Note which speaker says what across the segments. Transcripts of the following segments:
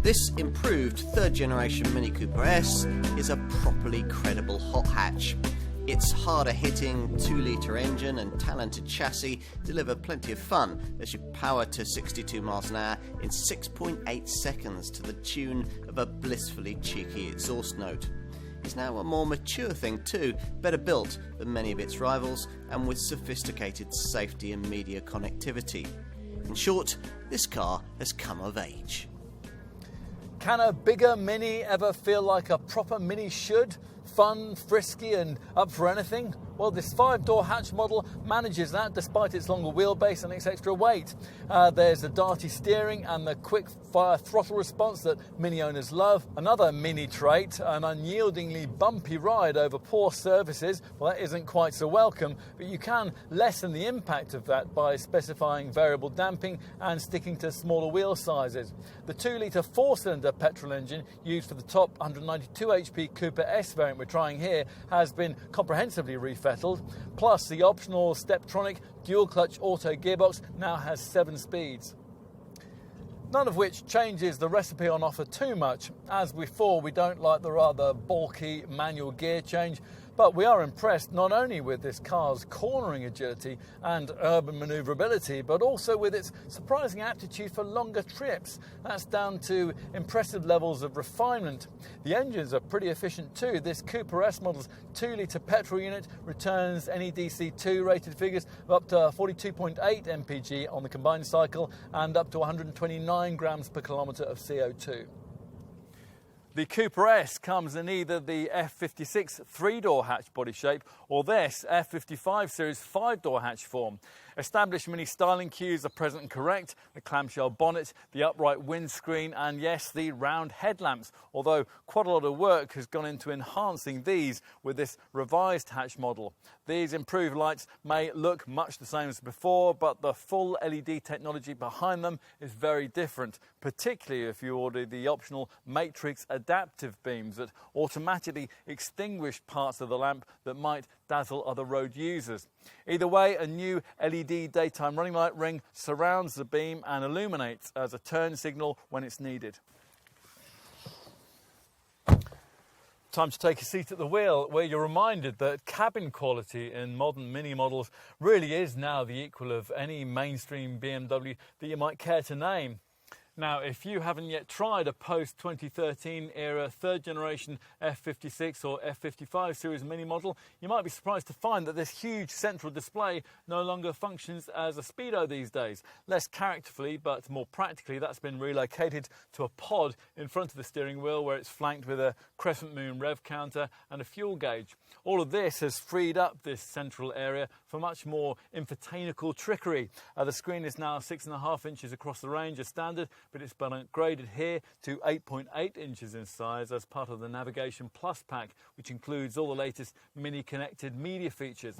Speaker 1: This improved third generation Mini Cooper S is a properly credible hot hatch. Its harder hitting 2-litre engine and talented chassis deliver plenty of fun as you power to 62 miles an hour in 6.8 seconds to the tune of a blissfully cheeky exhaust note. It's now a more mature thing too, better built than many of its rivals and with sophisticated safety and media connectivity. In short, this car has come of age.
Speaker 2: Can a bigger Mini ever feel like a proper Mini should? Fun, frisky and up for anything? Well, this 5-door hatch model manages that despite its longer wheelbase and its extra weight. There's the darty steering and the quick-fire throttle response that Mini owners love. Another Mini trait, an unyieldingly bumpy ride over poor surfaces. Well, that isn't quite so welcome, but you can lessen the impact of that by specifying variable damping and sticking to smaller wheel sizes. The 2-litre 4-cylinder petrol engine used for the top 192 HP Cooper S variant we're trying here has been comprehensively refettled, plus the optional Steptronic dual-clutch auto gearbox now has 7 speeds. None of which changes the recipe on offer too much. As before, we don't like the rather bulky manual gear change, but we are impressed not only with this car's cornering agility and urban manoeuvrability, but also with its surprising aptitude for longer trips. That's down to impressive levels of refinement. The engines are pretty efficient too. This Cooper S model's 2-litre petrol unit returns NEDC2 rated figures of up to 42.8 mpg on the combined cycle and up to 129 grams per kilometre of CO2. The Cooper S comes in either the F56 3-door hatch body shape or this F55 series 5-door hatch form. Established Mini styling cues are present and correct: the clamshell bonnet, the upright windscreen and yes, the round headlamps, although quite a lot of work has gone into enhancing these with this revised hatch model. These improved lights may look much the same as before, but the full LED technology behind them is very different, particularly if you order the optional matrix adaptive beams that automatically extinguish parts of the lamp that might dazzle other road users. Either way, a new LED daytime running light ring surrounds the beam and illuminates as a turn signal when it's needed. Time to take a seat at the wheel, where you're reminded that cabin quality in modern Mini models really is now the equal of any mainstream BMW that you might care to name. Now, if you haven't yet tried a post-2013 era third generation F56 or F55 series Mini model, you might be surprised to find that this huge central display no longer functions as a speedo these days. Less characterfully, but more practically, that's been relocated to a pod in front of the steering wheel where it's flanked with a crescent moon rev counter and a fuel gauge. All of this has freed up this central area for much more infotainical trickery. The screen is now 6.5 inches across the range as standard, but it's been upgraded here to 8.8 inches in size as part of the Navigation Plus pack, which includes all the latest Mini connected media features.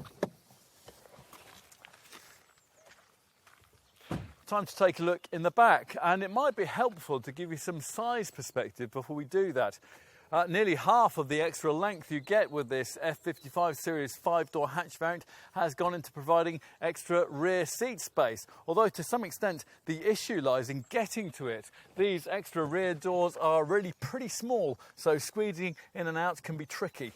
Speaker 2: Time to take a look in the back, and it might be helpful to give you some size perspective before we do that. Nearly half of the extra length you get with this F55 series 5-door hatch variant has gone into providing extra rear seat space, although to some extent the issue lies in getting to it. These extra rear doors are really pretty small, so squeezing in and out can be tricky.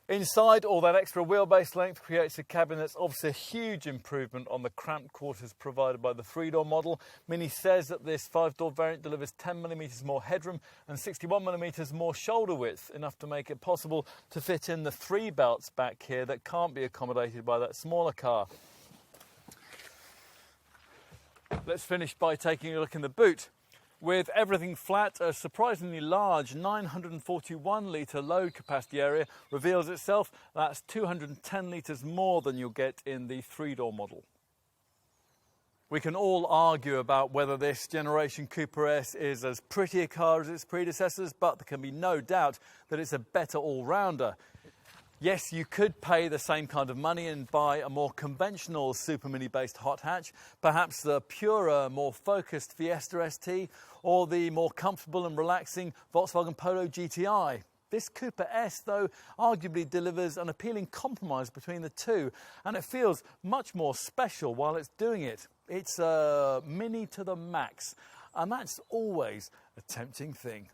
Speaker 2: Inside, all that extra wheelbase length creates a cabin that's obviously a huge improvement on the cramped quarters provided by the 3-door model. Mini says that this 5-door variant delivers 10mm more headroom and 61mm more shoulder width, enough to make it possible to fit in the 3 belts back here that can't be accommodated by that smaller car. Let's finish by taking a look in the boot. With everything flat, a surprisingly large 941-litre load capacity area reveals itself. That's 210 litres more than you'll get in the 3-door model. We can all argue about whether this generation Cooper S is as pretty a car as its predecessors, but there can be no doubt that it's a better all-rounder. Yes, you could pay the same kind of money and buy a more conventional Super Mini-based hot hatch, perhaps the purer, more focused Fiesta ST, or the more comfortable and relaxing Volkswagen Polo GTI. This Cooper S, though, arguably delivers an appealing compromise between the two, and it feels much more special while it's doing it. It's a Mini to the max, and that's always a tempting thing.